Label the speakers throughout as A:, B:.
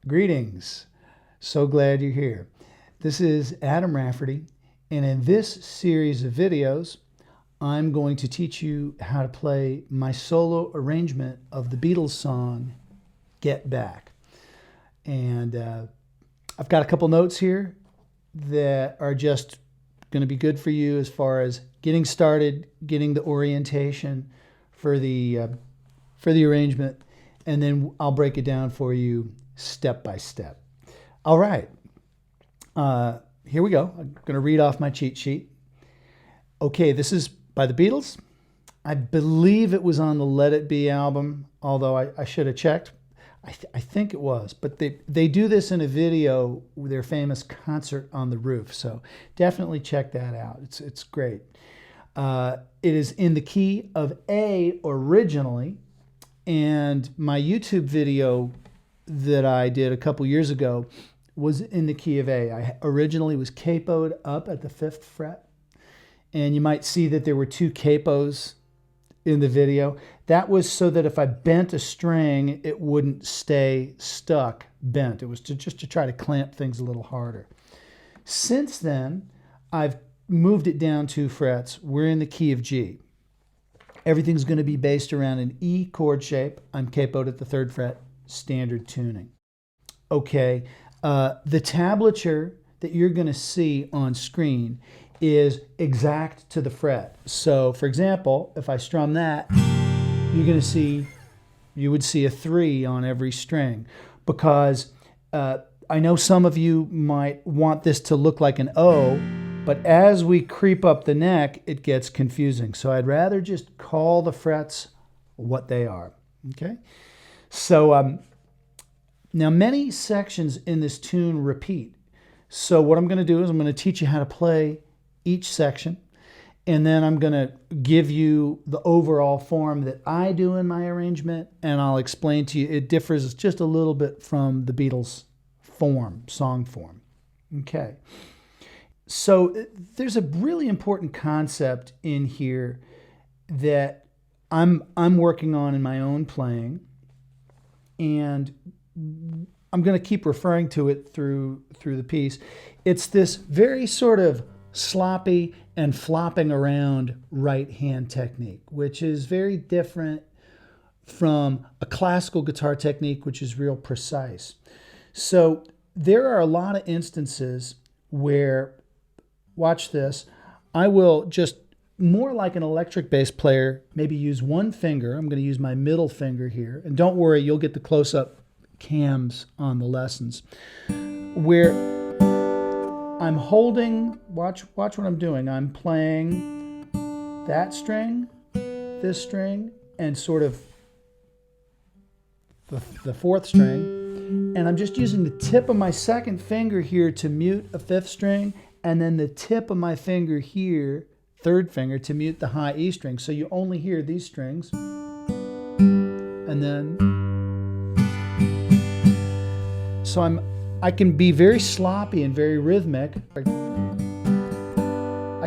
A: Greetings. So glad you're here. This is Adam Rafferty, and in this series of videos, I'm going to teach you how to play my solo arrangement of the Beatles song, Get Back. And I've got a couple notes here that are just going to be good for you as far as getting started, getting the orientation for the arrangement, and then I'll break it down for you step by step. All right, here we go. I'm going to read off my cheat sheet. Okay, this is by the Beatles. I believe it was on the Let It Be album, although I should have checked. I think it was, but they do this in a video with their famous concert on the roof, so definitely check that out. It's great. It is in the key of A originally, and my YouTube video that I did a couple years ago was in the key of A. I originally was capoed up at the 5th fret, and you might see that there were two capos in the video. That was so that if I bent a string, it wouldn't stay stuck bent. It was just to try to clamp things a little harder. Since then, I've moved it down 2 frets. We're in the key of G. Everything's going to be based around an E chord shape. I'm capoed at the 3rd fret, standard tuning. Okay, the tablature that you're going to see on screen is exact to the fret. So, for example, if I strum that, you're going to see, you would see a 3 on every string, because I know some of you might want this to look like an O, but as we creep up the neck, it gets confusing. So I'd rather just call the frets what they are, okay? So now many sections in this tune repeat. So what I'm going to do is I'm going to teach you how to play each section, and then I'm going to give you the overall form that I do in my arrangement, and I'll explain to you it differs just a little bit from the Beatles form, song form. Okay. So there's a really important concept in here that I'm working on in my own playing, and I'm going to keep referring to it through the piece. It's this very sort of sloppy and flopping around right hand technique, which is very different from a classical guitar technique, which is real precise. So there are a lot of instances where, watch this, I will just, more like an electric bass player, maybe use one finger. I'm going to use my middle finger here. And don't worry, you'll get the close-up cams on the lessons, where I'm holding, watch what I'm doing. I'm playing that string, this string, and sort of the 4th string. And I'm just using the tip of my 2nd finger here to mute a 5th string, and then the tip of my finger here, 3rd finger, to mute the high E string. So you only hear these strings. And then, so I can be very sloppy and very rhythmic. I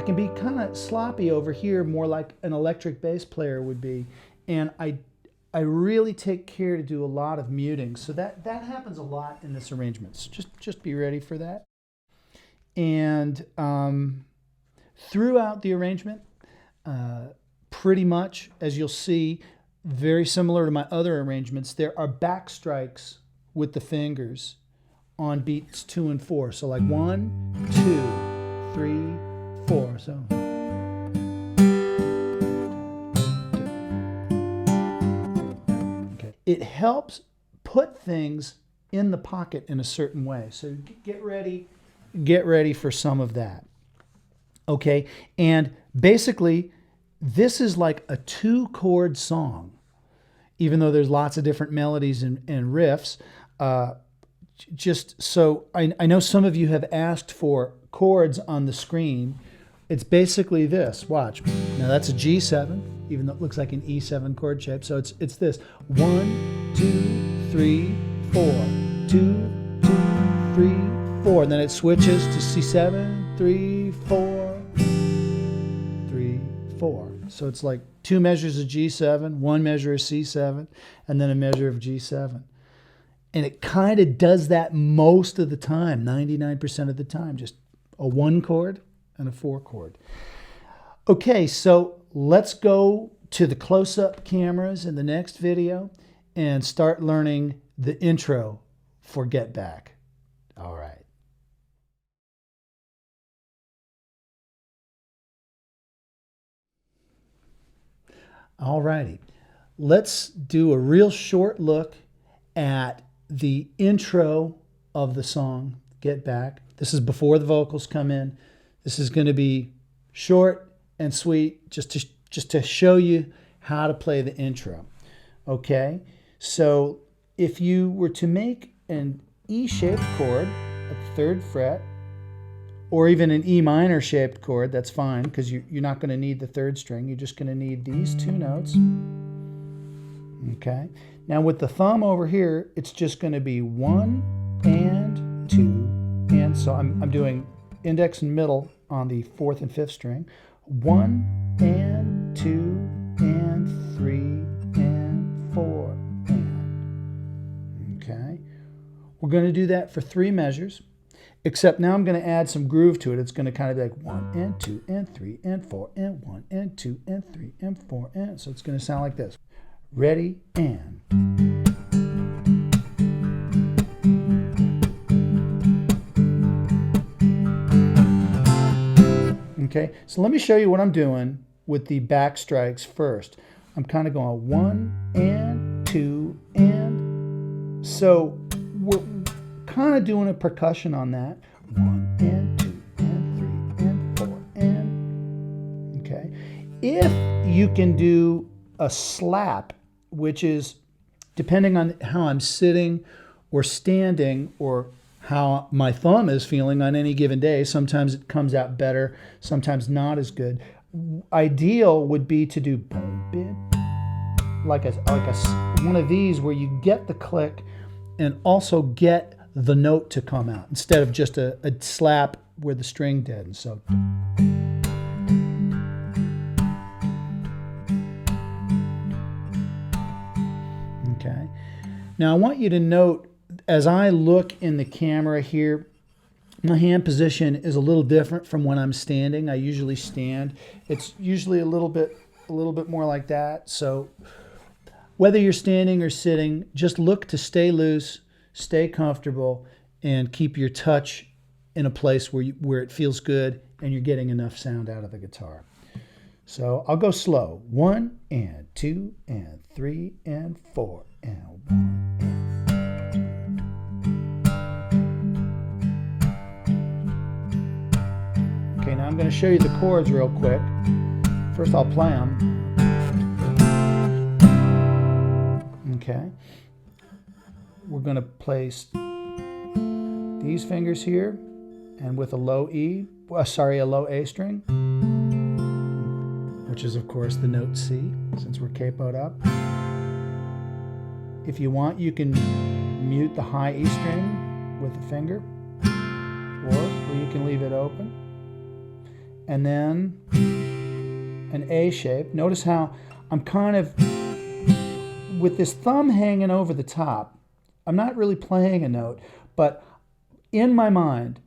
A: can be kind of sloppy over here, more like an electric bass player would be. And I really take care to do a lot of muting. So that happens a lot in this arrangement. So just be ready for that. And throughout the arrangement, pretty much, as you'll see, very similar to my other arrangements, there are back strikes with the fingers on beats 2 and 4. So like 1, 2, 3, 4. So okay. It helps put things in the pocket in a certain way. So get ready for some of that. Okay, and basically this is like a 2-chord song, even though there's lots of different melodies and riffs. Just so I know some of you have asked for chords on the screen. It's basically this. Watch. Now that's a G7, even though it looks like an E7 chord shape. So it's this. 1, 2, 3, 4. 2, 2, 3, 4. And then it switches to C7, 3, 4, 3, 4. So it's like 2 measures of G7, 1 measure of C7, and then a measure of G7. And it kind of does that most of the time, 99% of the time, just a 1 chord and a 4 chord. Okay, so let's go to the close-up cameras in the next video and start learning the intro for Get Back. All right. All righty. Let's do a real short look at the intro of the song, Get Back. This is before the vocals come in. This is going to be short and sweet, just to show you how to play the intro. Okay, so if you were to make an E-shaped chord at the 3rd fret, or even an E minor shaped chord, that's fine, because you're not going to need the 3rd string. You're just going to need these 2 notes. Okay, now with the thumb over here, it's just going to be 1 and 2, and so I'm doing index and middle on the 4th and 5th string. 1 and 2 and 3 and 4 and. Okay, we're going to do that for 3 measures, except now I'm going to add some groove to it. It's going to kind of be like 1 and 2 and 3 and 4 and 1 and 2 and 3 and 4 and. So it's going to sound like this. Ready, and. Okay, so let me show you what I'm doing with the back strikes first. I'm kind of going 1 and 2 and. So we're kind of doing a percussion on that. 1 and 2 and 3 and 4 and. Okay, if you can do a slap, which is depending on how I'm sitting or standing or how my thumb is feeling on any given day. Sometimes it comes out better, sometimes not as good. Ideal would be to do like one of these where you get the click and also get the note to come out instead of just a slap where the string deadens. So. Okay. Now I want you to note, as I look in the camera here, my hand position is a little different from when I'm standing. I usually stand. It's usually a little bit more like that. So whether you're standing or sitting, just look to stay loose, stay comfortable, and keep your touch in a place where it feels good and you're getting enough sound out of the guitar. So I'll go slow. 1 and 2 and 3 and 4 and 1 and. Okay, now I'm going to show you the chords real quick. First I'll play them. Okay. We're going to place these fingers here and with a low E, a low A string, which is of course the note C since we're capoed up. If you want, you can mute the high E string with the finger, or you can leave it open. And then an A shape. Notice how I'm kind of, with this thumb hanging over the top, I'm not really playing a note, but in my mind,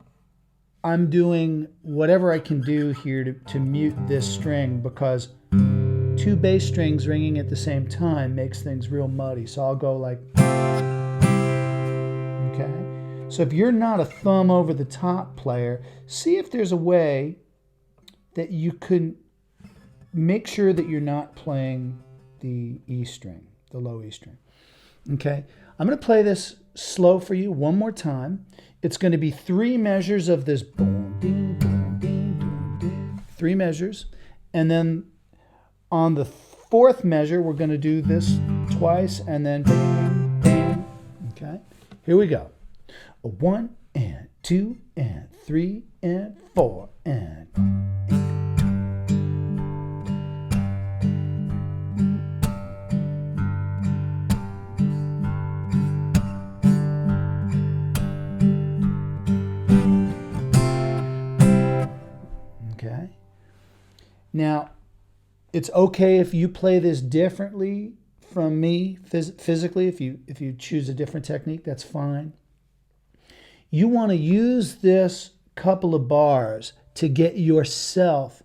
A: I'm doing whatever I can do here to mute this string, because 2 bass strings ringing at the same time makes things real muddy. So I'll go like, okay. So if you're not a thumb over the top player, see if there's a way that you can make sure that you're not playing the E string, the low E string. Okay, I'm going to play this slow for you one more time. It's going to be 3 measures of this boom, ding, boom, ding, boom, ding, 3 measures. And then on the 4th measure, we're going to do this twice and then bam, bam. Okay, here we go. 1 and 2 and 3 and 4 and. Okay. Now, it's okay if you play this differently from me physically. If you choose a different technique, that's fine. You want to use this couple of bars to get yourself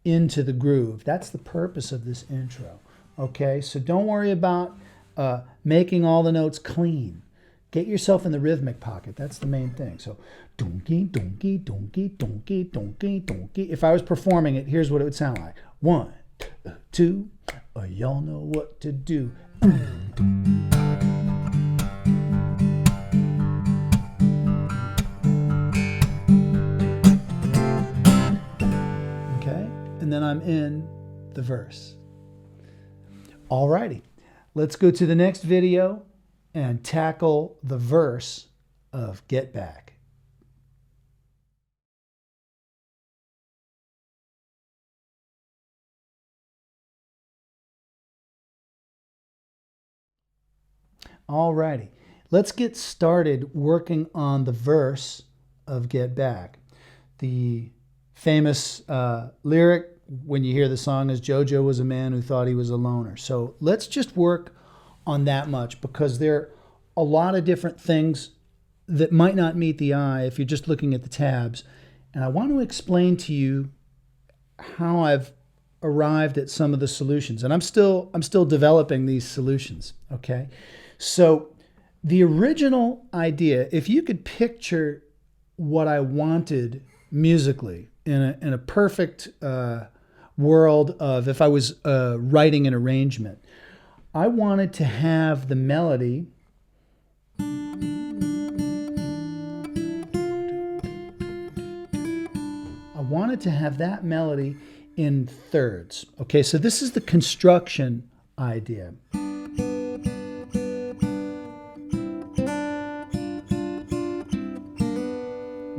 A: into the groove. That's the purpose of this intro. Okay, so don't worry about making all the notes clean. Get yourself in the rhythmic pocket. That's the main thing. So, donkey, donkey, donkey, donkey, donkey, donkey. If I was performing it, here's what it would sound like. 1, 2, y'all know what to do. Okay, and then I'm in the verse. Alrighty, let's go to the next video and tackle the verse of Get Back. Alrighty, let's get started working on the verse of Get Back. The famous lyric when you hear the song is, Jojo was a man who thought he was a loner. So let's just work on that much, because there are a lot of different things that might not meet the eye if you're just looking at the tabs. And I want to explain to you how I've arrived at some of the solutions. And I'm still developing these solutions, okay? So the original idea, if you could picture what I wanted musically in a perfect world of, if I was writing an arrangement, I wanted to have the melody in thirds. Okay, so this is the construction idea.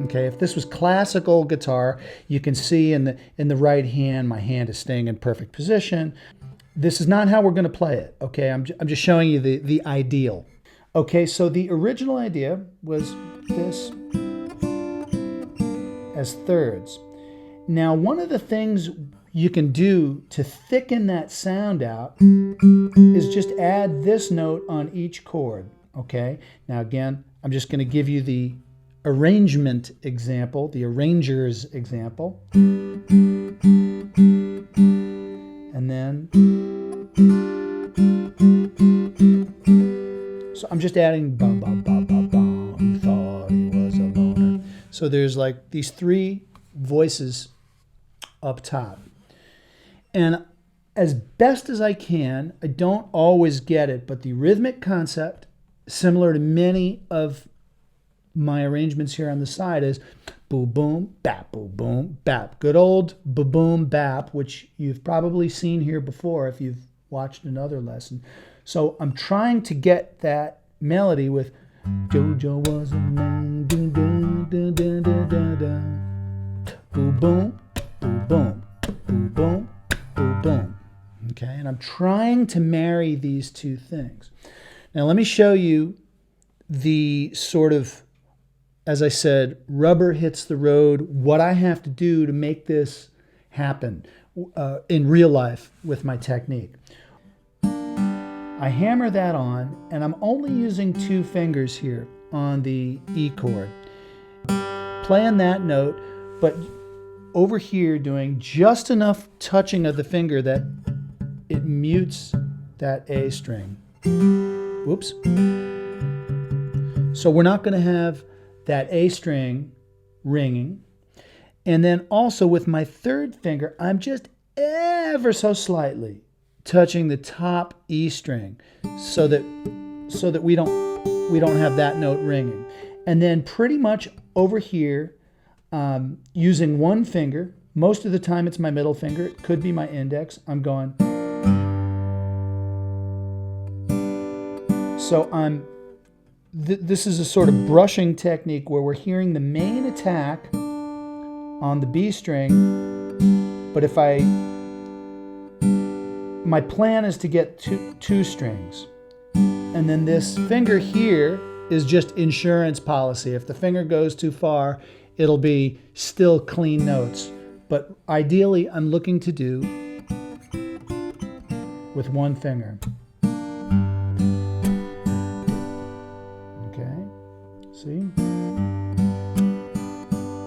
A: Okay, if this was classical guitar, you can see in the right hand, my hand is staying in perfect position. This is not how we're going to play it, okay? I'm just showing you the ideal. Okay, so the original idea was this as thirds. Now, one of the things you can do to thicken that sound out is just add this note on each chord, okay? Now, again, I'm just going to give you the arrangement example, the arranger's example. And then, so I'm just adding ba ba ba ba ba, who thought he was a loner. So there's like these three voices up top. And as best as I can, I don't always get it, but the rhythmic concept, similar to many of my arrangements here on the side, is boo boom bap, boo boom bap. Good old boo boom bap, which you've probably seen here before if you've watched another lesson. So I'm trying to get that melody with Jojo was a man, doo doo doo doo doo doo doo, boo boom, boo boom, boo boom, boo boom. Okay, and I'm trying to marry these two things. Now let me show you the sort of, as I said, rubber hits the road, what I have to do to make this happen in real life with my technique. I hammer that on, and I'm only using 2 fingers here on the E chord. Playing that note, but over here doing just enough touching of the finger that it mutes that A string. Whoops. So we're not going to have that A string ringing. And then also with my 3rd finger, I'm just ever so slightly touching the top E string so that we don't have that note ringing. And then pretty much over here, using 1 finger, most of the time it's my middle finger, it could be my index, I'm going. So this is a sort of brushing technique where we're hearing the main attack on the B string, but if my plan is to get two strings, and then this finger here is just insurance policy. If the finger goes too far, it'll be still clean notes, but ideally I'm looking to do with 1 finger. See?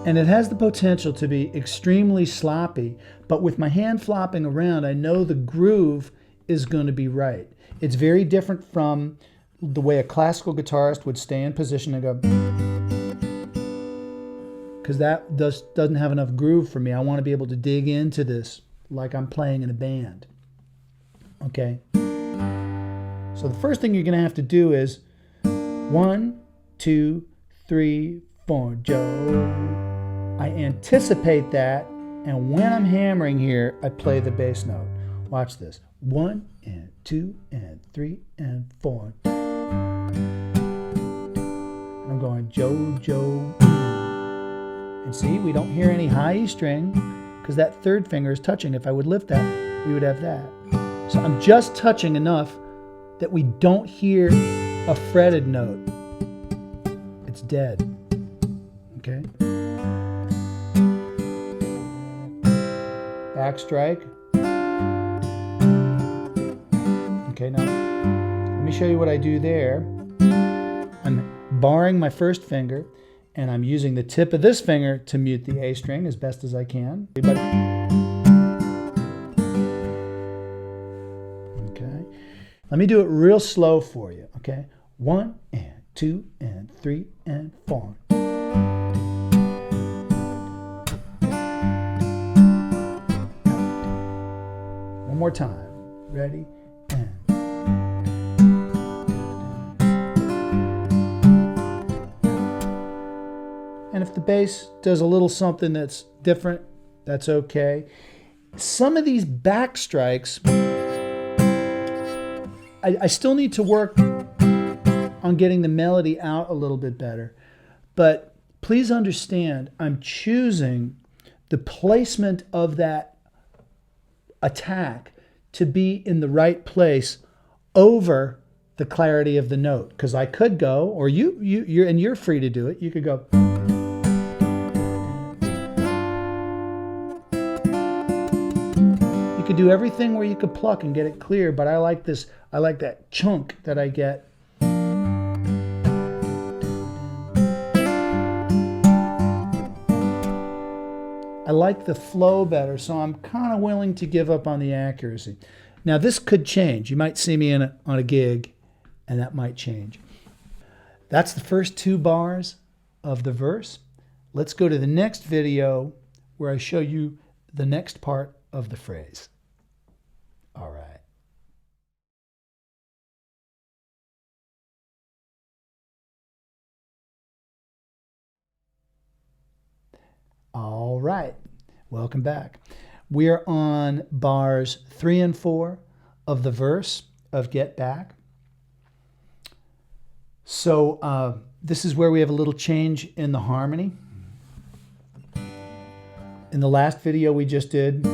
A: And it has the potential to be extremely sloppy, but with my hand flopping around, I know the groove is going to be right. It's very different from the way a classical guitarist would stay in position and go, because that doesn't have enough groove for me. I want to be able to dig into this like I'm playing in a band. Okay? So the first thing you're going to have to do is 1, 2, 3, 4, Joe. I anticipate that, and when I'm hammering here, I play the bass note. Watch this. 1 and 2 and 3 and 4. I'm going Joe, Joe. And see, we don't hear any high E string because that third finger is touching. If I would lift that, we would have that. So I'm just touching enough that we don't hear a fretted note. It's dead. Okay? Back strike. Okay, now let me show you what I do there. I'm barring my first finger, and I'm using the tip of this finger to mute the A string as best as I can. Okay. Let me do it real slow for you, okay? 1 and 2 and 3 and 4. One more time. Ready? And. And if the bass does a little something that's different, that's okay. Some of these back strikes, I still need to work on getting the melody out a little bit better. But please understand, I'm choosing the placement of that attack to be in the right place over the clarity of the note. Because I could go, or you're free to do it. You could go. You could do everything where you could pluck and get it clear, but I like this. I like that chunk that I get. I like the flow better, so I'm kind of willing to give up on the accuracy. Now this could change. You might see me on a gig, and that might change. That's the first 2 bars of the verse. Let's go to the next video where I show you the next part of the phrase. All right. All right, welcome back. We are on bars 3 and 4 of the verse of Get Back. So this is where we have a little change in the harmony. In the last video we just did,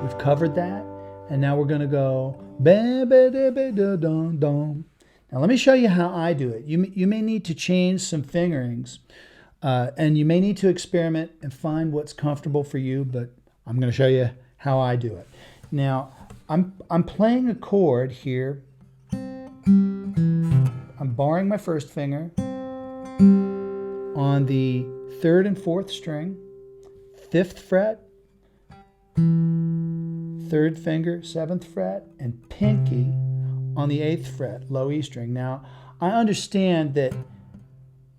A: we've covered that, and now we're going to go ba-ba-da-ba-da-dum-dum. Now let me show you how I do it. You may need to change some fingerings, and you may need to experiment and find what's comfortable for you, but I'm going to show you how I do it. Now, I'm playing a chord here. I'm barring my first finger on the 3rd and 4th string, 5th fret, 3rd finger, 7th fret, and pinky on the 8th fret, low E string. Now, I understand that,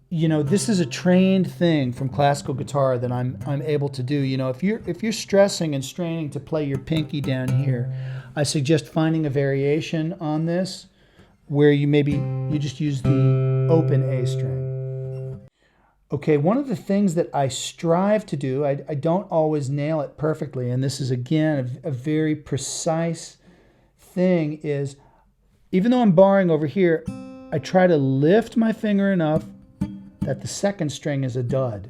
A: you know, this is a trained thing from classical guitar that I'm able to do. You know, if you're stressing and straining to play your pinky down here, I suggest finding a variation on this where you just use the open A string. Okay, one of the things that I strive to do, I don't always nail it perfectly, and this is again a very precise thing, is even though I'm barring over here, I try to lift my finger enough that the 2nd string is a dud,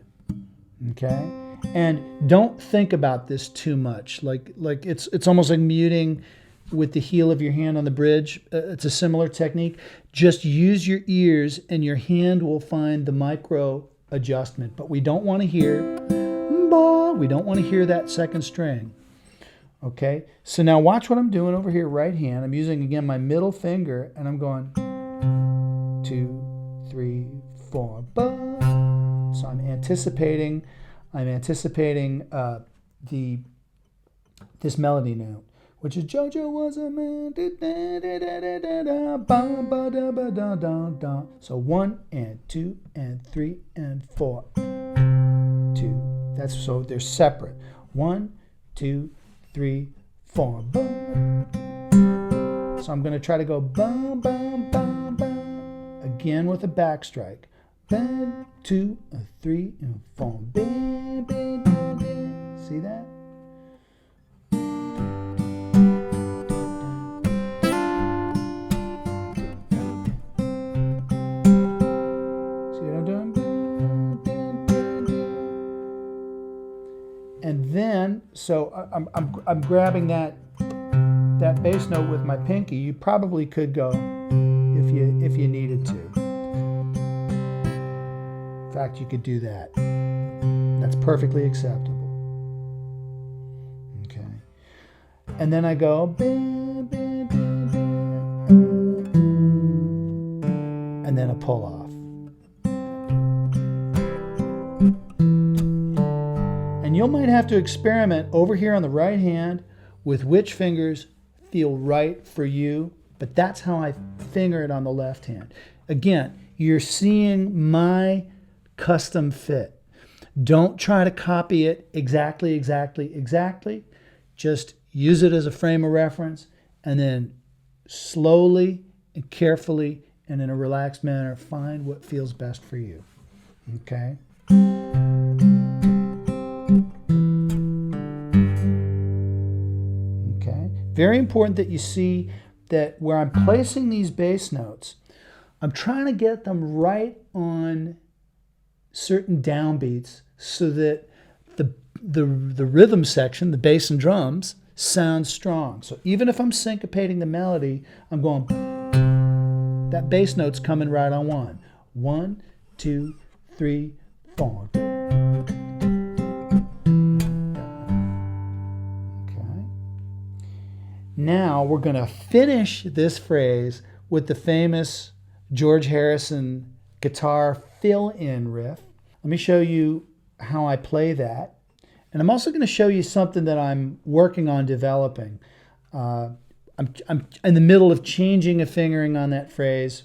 A: okay? And don't think about this too much. Like it's almost like muting with the heel of your hand on the bridge. It's a similar technique. Just use your ears and your hand will find the micro adjustment. But we don't want to hear, we don't want to hear that 2nd string, Okay, so now watch what I'm doing over here, right hand. I'm using again my middle finger, and I'm going 2, 3, 4, ba. So I'm anticipating this melody note, which is JoJo was a man. So 1 and 2 and 3 and 4. 2. That's so they're separate. 1, 2, 3, 4. So I'm going to try to go ba ba ba ba again with a back strike. 2, 3, and 4. See that? And then, so I'm grabbing that bass note with my pinky. You probably could go if you needed to. In fact, you could do that. That's perfectly acceptable. Okay. And then I go, and then a pull off. And you might have to experiment over here on the right hand with which fingers feel right for you, but that's how I finger it on the left hand. Again, you're seeing my custom fit. Don't try to copy it exactly. Just use it as a frame of reference, and then slowly and carefully and in a relaxed manner find what feels best for you. Okay? Very important that you see that where I'm placing these bass notes, I'm trying to get them right on certain downbeats so that the rhythm section, the bass and drums, sounds strong. So even if I'm syncopating the melody, I'm going, that bass note's coming right on one. 1, 2, 3, 4. Now we're going to finish this phrase with the famous George Harrison guitar fill-in riff. Let me show you how I play that. And I'm also going to show you something that I'm working on developing. I'm in the middle of changing a fingering on that phrase,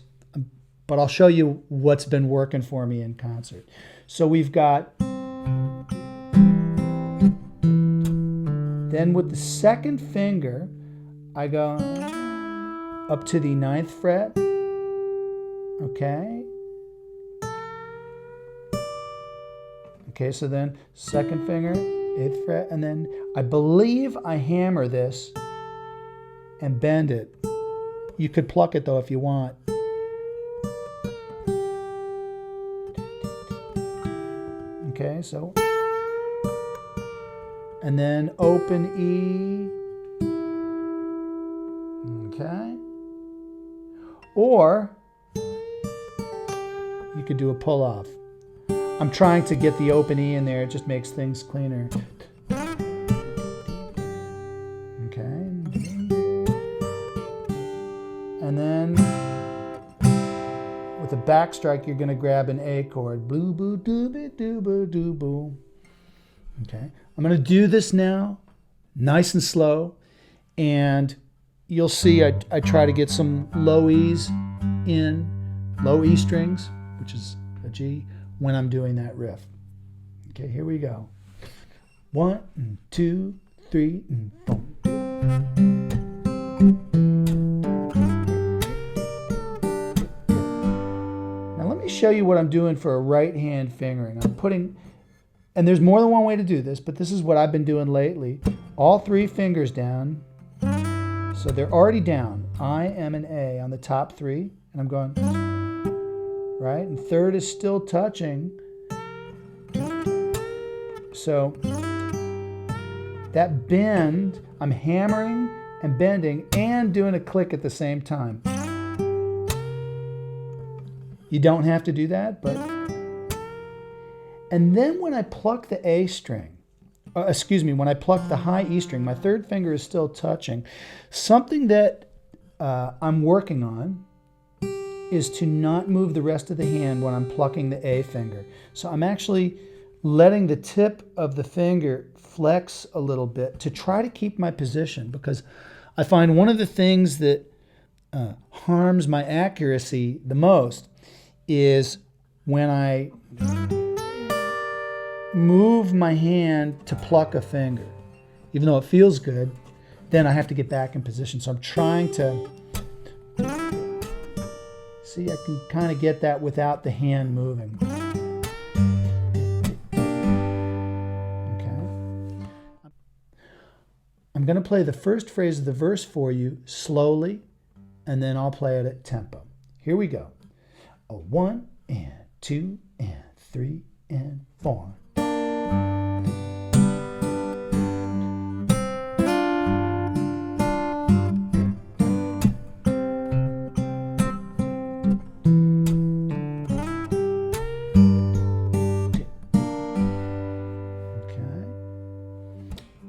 A: but I'll show you what's been working for me in concert. So we've got, then with the second finger, I go up to the 9th fret, okay? Okay, so then second finger, 8th fret, and then I believe I hammer this and bend it. You could pluck it though if you want. Okay, so, and then open E. Okay. Or you could do a pull off. I'm trying to get the open E in there. It just makes things cleaner. Okay. And then with a back strike, you're going to grab an A chord. Blue, boo, doo, boo, doo, boo, doo, boo. Okay. I'm going to do this now, nice and slow, and you'll see I try to get some low E's in, low E strings, which is a G, when I'm doing that riff. Okay, here we go. 1, 2, 3, 4. Now let me show you what I'm doing for a right hand fingering. I'm putting, and there's more than one way to do this, but this is what I've been doing lately. All 3 fingers down. So they're already down. I, M, and A on the top 3. And I'm going, right? And third is still touching. So that bend, I'm hammering and bending and doing a click at the same time. You don't have to do that, but... And then when I pluck the A string, when I pluck the high E string, my third finger is still touching. Something that I'm working on is to not move the rest of the hand when I'm plucking the A finger. So I'm actually letting the tip of the finger flex a little bit to try to keep my position, because I find one of the things that harms my accuracy the most is when I move my hand to pluck a finger. Even though it feels good, then I have to get back in position. So I'm trying to see, I can kind of get that without the hand moving. Okay. I'm going to play the first phrase of the verse for you slowly, and then I'll play it at tempo. Here we go. A 1 and 2 and 3 and 4.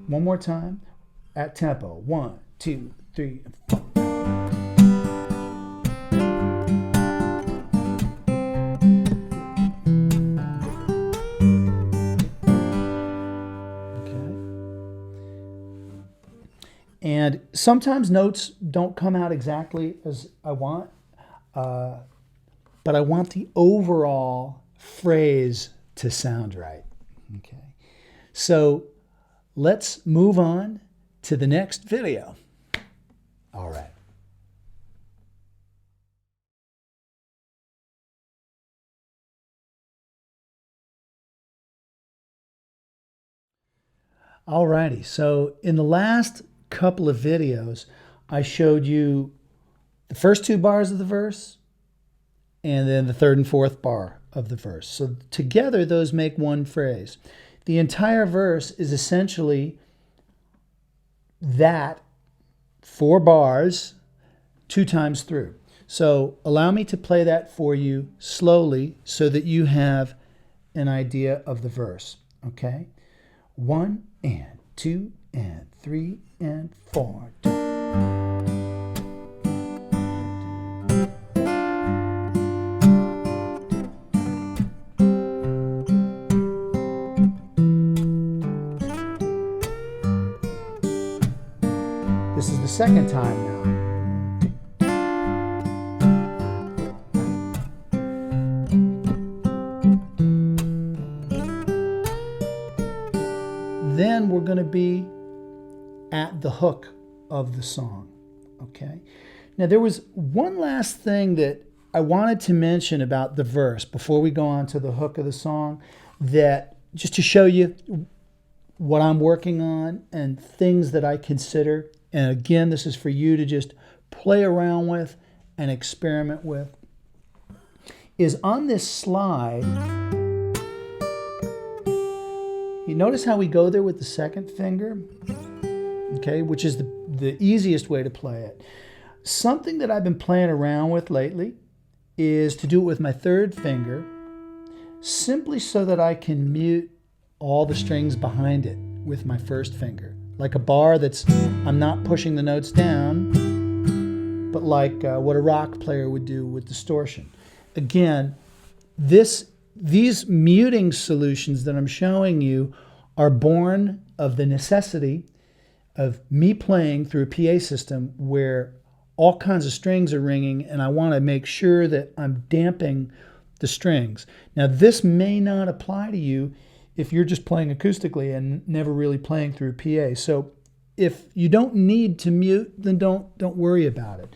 A: One more time at tempo. 1, 2, 3, and 4. Okay. And sometimes notes don't come out exactly as I want, but I want the overall phrase to sound right. Okay. So let's move on to the next video. All right. All righty. So in the last couple of videos, I showed you the first 2 bars of the verse and then the 3rd and 4th bar of the verse. So together, those make one phrase. The entire verse is essentially that 4 bars 2 times through. So allow me to play that for you slowly so that you have an idea of the verse. Okay? 1 and 2 and 3 and 4. This is the second time now. Then we're going to be at the hook of the song. Okay? Now there was one last thing that I wanted to mention about the verse before we go on to the hook of the song, that just to show you what I'm working on and things that I consider. And again, this is for you to just play around with and experiment with. Is on this slide, you notice how we go there with the second finger? Okay, which is the easiest way to play it. Something that I've been playing around with lately is to do it with my third finger, simply so that I can mute all the strings behind it with my first finger. Like a bar that's, I'm not pushing the notes down, but like what a rock player would do with distortion. Again, these muting solutions that I'm showing you are born of the necessity of me playing through a PA system where all kinds of strings are ringing, and I want to make sure that I'm damping the strings. Now, this may not apply to you if you're just playing acoustically and never really playing through PA. So if you don't need to mute, then don't worry about it.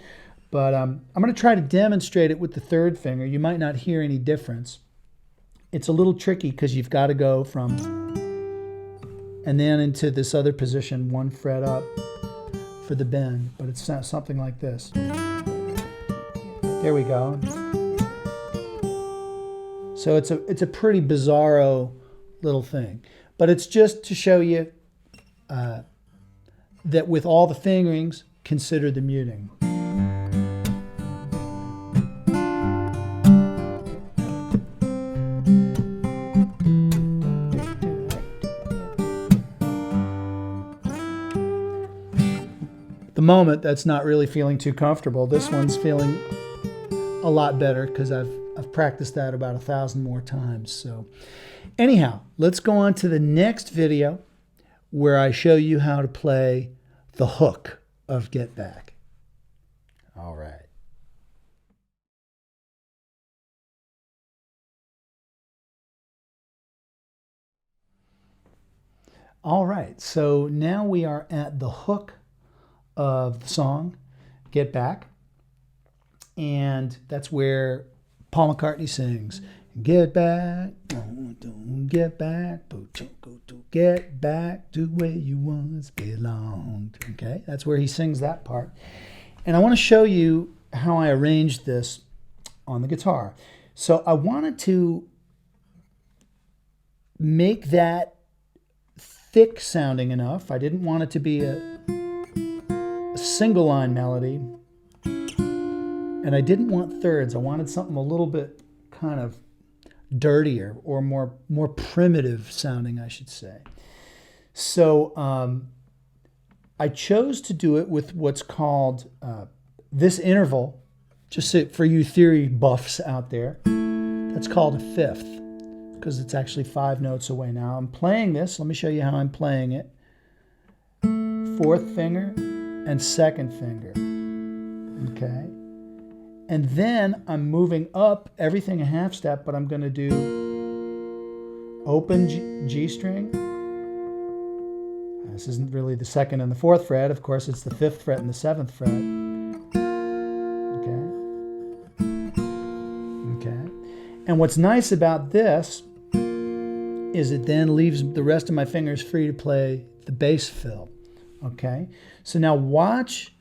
A: But I'm going to try to demonstrate it with the third finger. You might not hear any difference. It's a little tricky because you've got to go from and then into this other position, 1 fret up for the bend. But it's something like this. There we go. So it's a pretty bizarro little thing. But it's just to show you that with all the fingerings, consider the muting. moment, that's not really feeling too comfortable. This one's feeling a lot better because I've practiced that about 1,000 more times. So anyhow, let's go on to the next video where I show you how to play the hook of Get Back. All right. All right, so now we are at the hook of the song, Get Back. And that's where Paul McCartney sings, get back, don't get back, get back to where you once belonged. Okay, that's where he sings that part. And I want to show you how I arranged this on the guitar. So I wanted to make that thick sounding enough. I didn't want it to be a single line melody. And I didn't want thirds. I wanted something a little bit kind of dirtier or more primitive sounding, I should say. So I chose to do it with what's called this interval, just so, for you theory buffs out there, that's called a fifth because it's actually 5 notes away. Now I'm playing this. Let me show you how I'm playing it. 4th finger and 2nd finger. Okay. And then I'm moving up everything a half step, but I'm going to do open G string. This isn't really the 2nd and the 4th fret. Of course, it's the 5th fret and the 7th fret. Okay. And what's nice about this is it then leaves the rest of my fingers free to play the bass fill. Okay. So now watch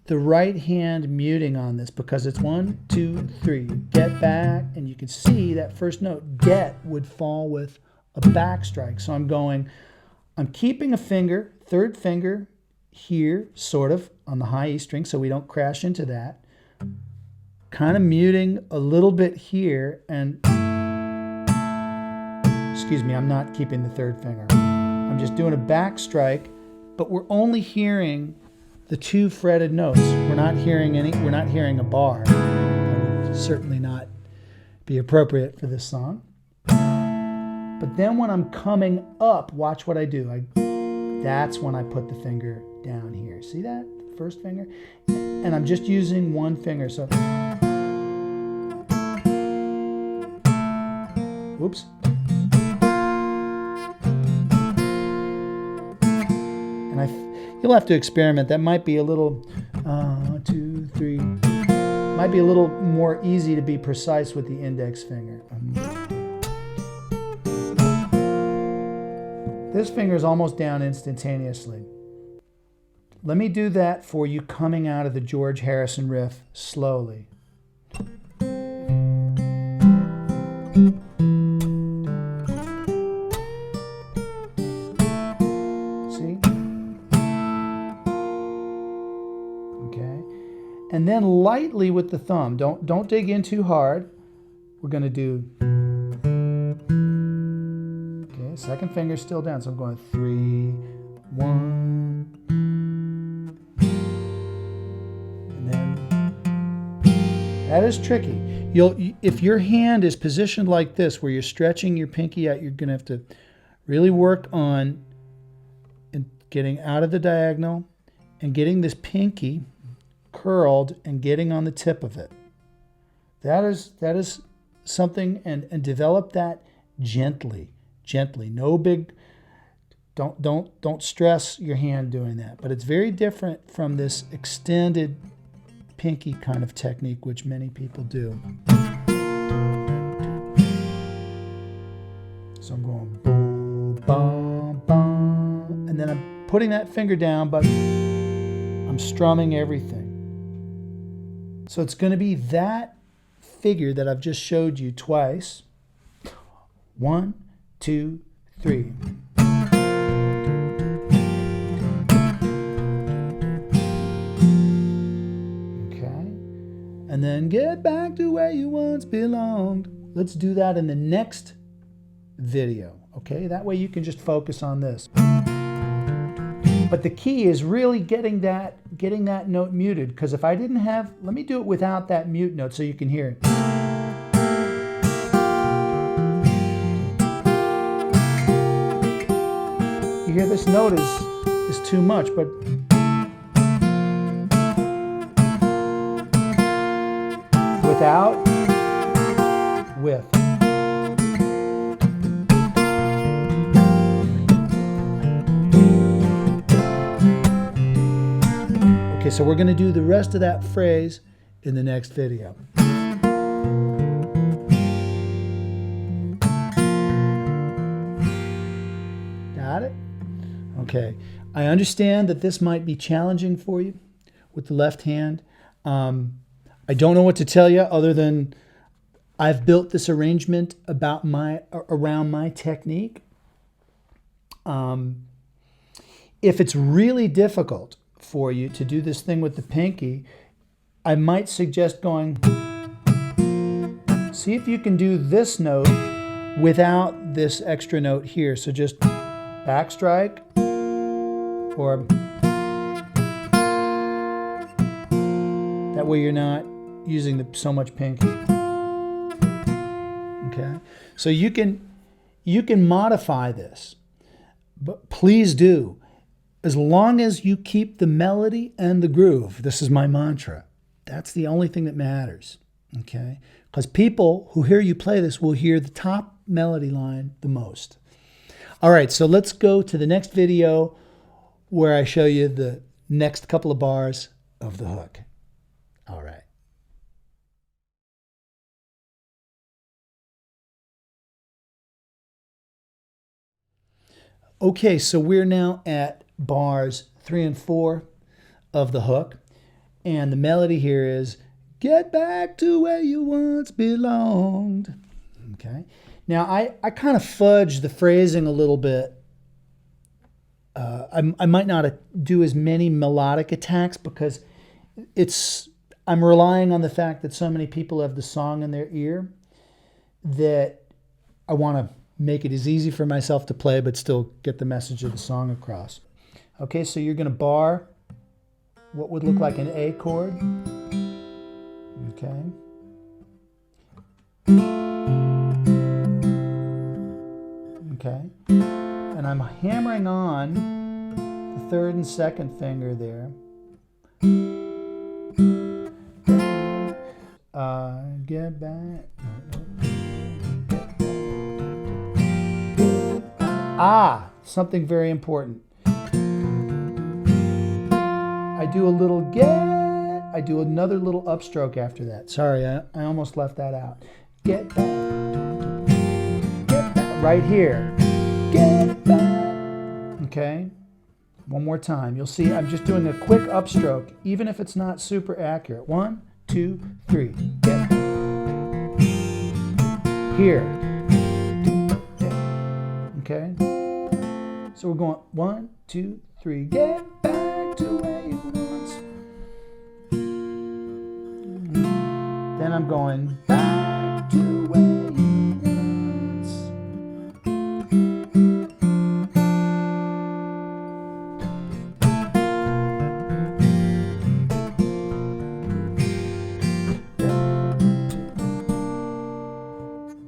A: the right hand muting on this because it's 1, 2, 3. Get back, and you can see that first note, get, would fall with a back strike. So I'm keeping a finger, 3rd finger here, sort of, on the high E string so we don't crash into that. Kind of muting a little bit here, and, excuse me, I'm not keeping the 3rd finger. I'm just doing a back strike, but we're only hearing the 2 fretted notes. We're not hearing a bar. That would certainly not be appropriate for this song. But then when I'm coming up, watch what I do. That's when I put the finger down here. See that? First finger? And I'm just using 1 finger. So, whoops. And you'll have to experiment. That might be a little, 2, 3, might be a little more easy to be precise with the index finger. This finger is almost down instantaneously. Let me do that for you coming out of the George Harrison riff slowly. And then lightly with the thumb. Don't dig in too hard. We're going to do, okay, 2nd finger still down. So I'm going 3, 1, and then that is tricky. If your hand is positioned like this, where you're stretching your pinky out, you're going to have to really work on getting out of the diagonal and getting this pinky curled and getting on the tip of it. That is something, and develop that gently. No big, don't stress your hand doing that. But it's very different from this extended pinky kind of technique, which many people do. So I'm going boom, bum, bum, and then I'm putting that finger down, but I'm strumming everything. So it's going to be that figure that I've just showed you twice. 1, 2, 3. Okay. And then get back to where you once belonged. Let's do that in the next video. Okay? That way you can just focus on this. But the key is really getting that note muted, because if I didn't have, let me do it without that mute note so you can hear it. You hear this note is too much, but without, with. Okay, so we're going to do the rest of that phrase in the next video. Got it? Okay. I understand that this might be challenging for you with the left hand. I don't know what to tell you other than I've built this arrangement around my technique. If it's really difficult for you to do this thing with the pinky, I might suggest going, see if you can do this note without this extra note here. So just back strike, or that way you're not using so much pinky. Okay, so you can modify this, but please do, as long as you keep the melody and the groove. This is my mantra. That's the only thing that matters. Okay, because people who hear you play this will hear the top melody line the most. All right, so let's go to the next video where I show you the next couple of bars of the hook. All right. Okay, so we're now at bars 3 and 4 of the hook, and the melody here is "Get back to where you once belonged." Okay, now I kind of fudge the phrasing a little bit. I might not do as many melodic attacks because I'm relying on the fact that so many people have the song in their ear that I want to make it as easy for myself to play but still get the message of the song across. Okay, so you're going to bar what would look like an A chord. Okay. Okay. And I'm hammering on the third and second finger there. Get back. Something very important. I do a little get. I do another little upstroke after that. Sorry, I almost left that out. Get back. Get back. Right here. Get back. Okay. One more time. You'll see I'm just doing a quick upstroke, even if it's not super accurate. 1, 2, 3. Get back. Here. Okay. So we're going 1, 2, 3. Get back to where you once. Then I'm going back to where you once.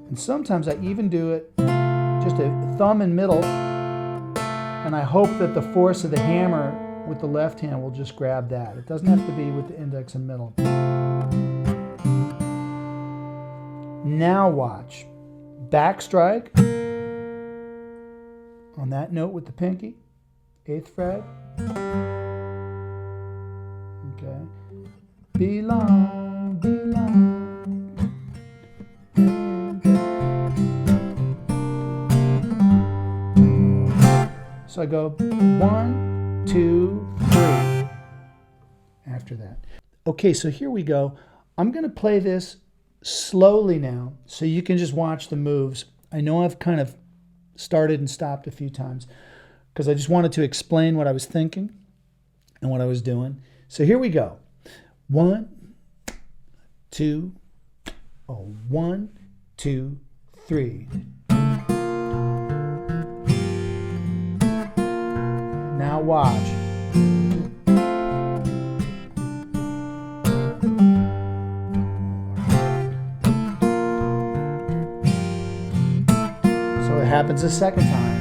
A: And sometimes I even do it just a thumb and middle, and I hope that the force of the hammer with the left hand will just grab that. It doesn't have to be with the index and middle. Now watch. Back strike on that note with the pinky, 8th fret. Okay. Belong, belong. So I go 1, 2, 3 after that. Okay, so here we go. I'm going to play this slowly now so you can just watch the moves. I know I've kind of started and stopped a few times because I just wanted to explain what I was thinking and what I was doing. So here we go. 1, 2, 1, 2, 3. Now watch. So it happens a second time.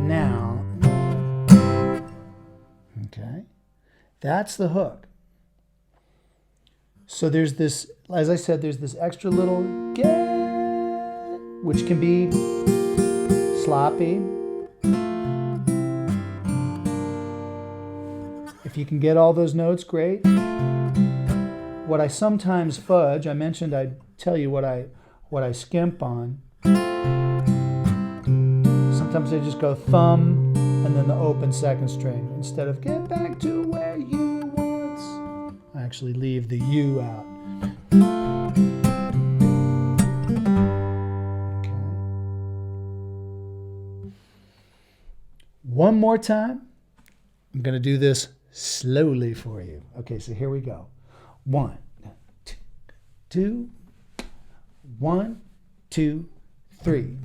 A: Now, okay, that's the hook. So there's this, as I said, there's this extra little get, which can be sloppy. If you can get all those notes, great. What I sometimes fudge, I mentioned I'd tell you what I skimp on. Sometimes I just go thumb and then the open second string instead of get back to where you once. I actually leave the U out. Okay. One more time. I'm going to do this slowly for you. Okay, so here we go. 1, 2, 1, 2, 3.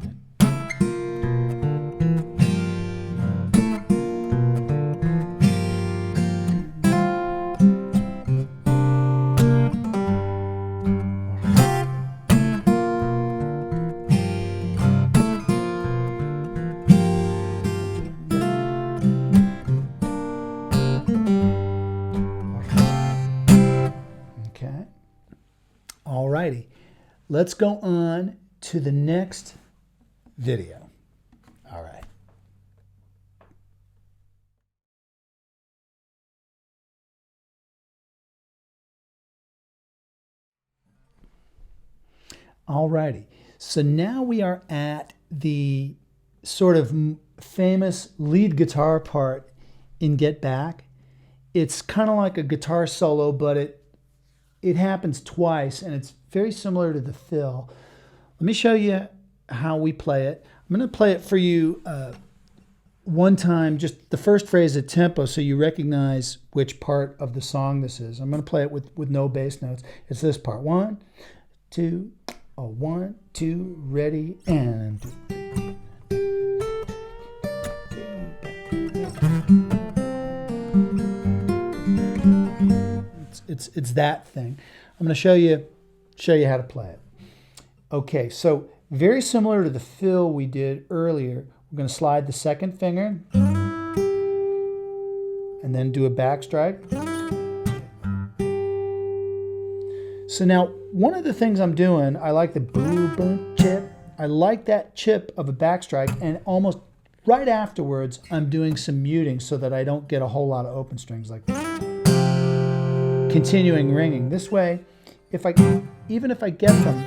A: Okay. All righty. Let's go on to the next video. All right. All righty. So now we are at the sort of famous lead guitar part in Get Back. It's kind of like a guitar solo, but it happens twice, and it's very similar to the fill. Let me show you how we play it. I'm going to play it for you one time, just the first phrase at tempo, so you recognize which part of the song this is. I'm going to play it with no bass notes. It's this part. 1, 2, 1, 2, ready, and 2. It's that thing. I'm going to show you how to play it. Okay, so very similar to the fill we did earlier, we're going to slide the second finger and then do a backstrike. So now, one of the things I'm doing, I like the boom, boom, chip. I like that chip of a backstrike, and almost right afterwards, I'm doing some muting so that I don't get a whole lot of open strings like this. Continuing ringing. This way, even if I get them,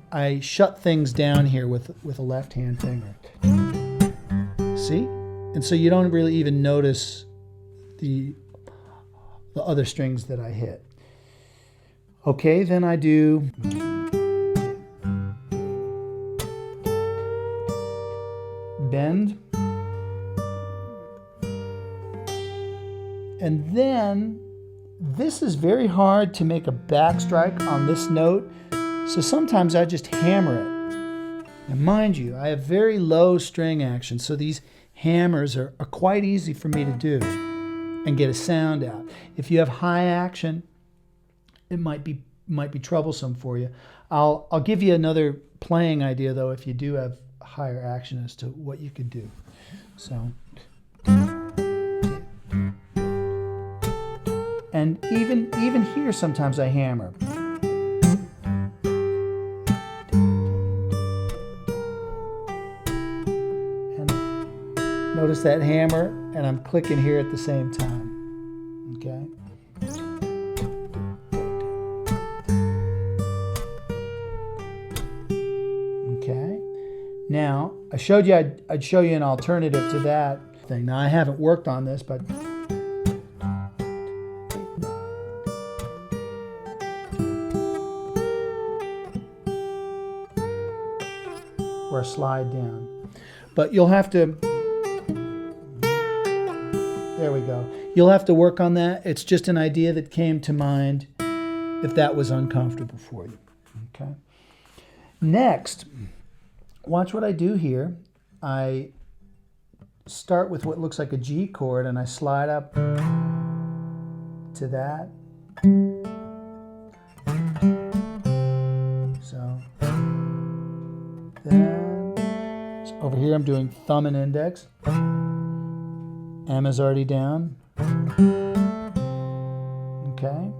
A: I shut things down here with a left-hand finger. See? And so you don't really even notice the other strings that I hit. Okay, then I do bend. And then this is very hard to make a backstrike on this note, so sometimes I just hammer it. Now mind you, I have very low string action, so these hammers are quite easy for me to do and get a sound out. If you have high action, it might be troublesome for you. I'll give you another playing idea though if you do have higher action as to what you could do. So. And even here, sometimes I hammer. And notice that hammer, and I'm clicking here at the same time. Okay. Okay. Now, I showed you I'd show you an alternative to that thing. Now, I haven't worked on this, but or slide down. But you'll have to, there we go. You'll have to work on that. It's just an idea that came to mind if that was uncomfortable for you. Okay. Next, watch what I do here. I start with what looks like a G chord and I slide up to that. So then over here I'm doing thumb and index. M is already down. Okay.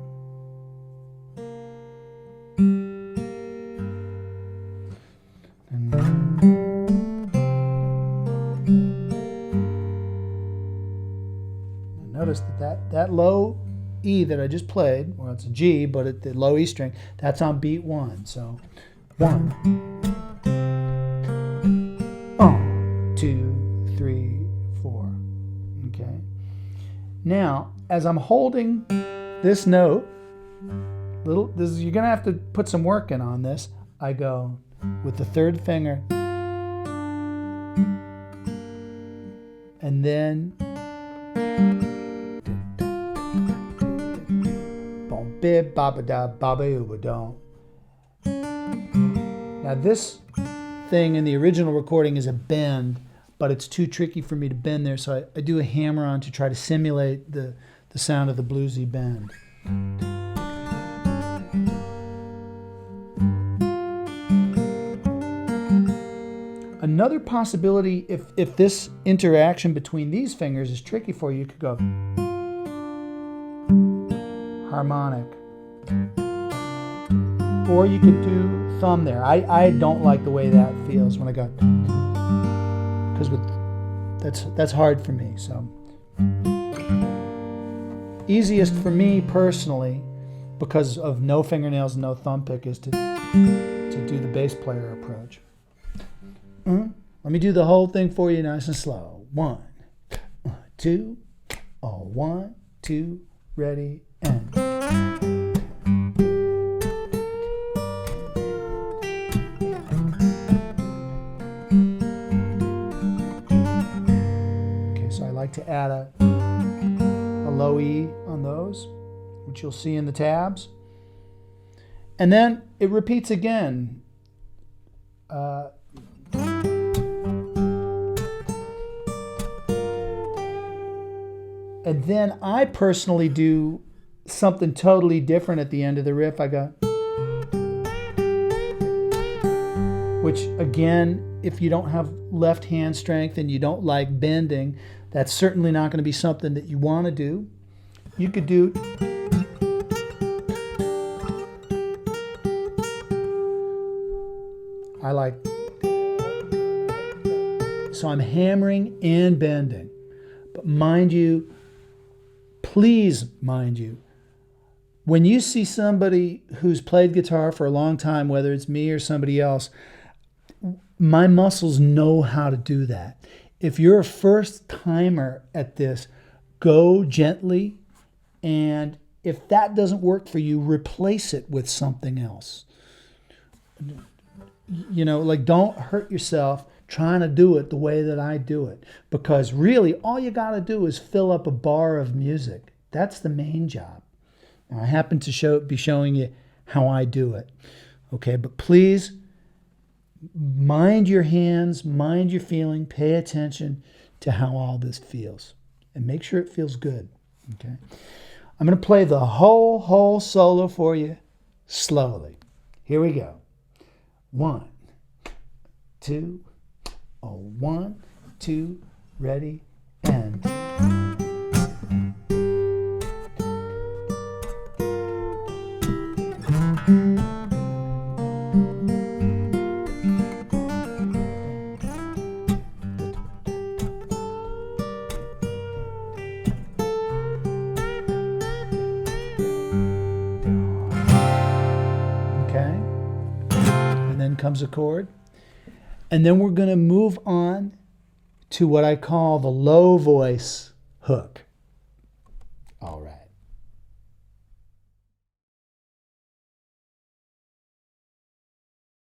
A: Notice that low E that I just played, well, it's a G, but at the low E string, that's on beat 1. So 1, 2, 3, 4. Okay. Now, as I'm holding this note, you're gonna have to put some work in on this. I go with the third finger, and then now this thing in the original recording is a bend, but it's too tricky for me to bend there, so I do a hammer-on to try to simulate the sound of the bluesy bend. Another possibility, if this interaction between these fingers is tricky for you, you could go harmonic. Or you could do thumb there. I don't like the way that feels when I go, because that's hard for me. So easiest for me personally, because of no fingernails and no thumb pick, is to do the bass player approach. Let me do the whole thing for you nice and slow. 1, 2, 1, 2, ready, and. Okay, so I like to add a low E on those, which you'll see in the tabs. And then it repeats again. And then I personally do something totally different at the end of the riff. I go, which again, if you don't have left hand strength and you don't like bending, that's certainly not going to be something that you want to do. You could do so I'm hammering and bending. But mind you, please mind you, when you see somebody who's played guitar for a long time, whether it's me or somebody else, my muscles know how to do that. If you're a first timer at this, go gently, and if that doesn't work for you, replace it with something else. You know, like, don't hurt yourself trying to do it the way that I do it, because really all you got to do is fill up a bar of music. That's the main job. Now, I happen to be showing you how I do it. Okay, but please mind your hands, mind your feeling, pay attention to how all this feels, and make sure it feels good. Okay, I'm going to play the whole solo for you slowly. Here we go. 1, 2, 1, 2, ready, and. Okay, and then comes a chord. And then we're going to move on to what I call the low voice hook.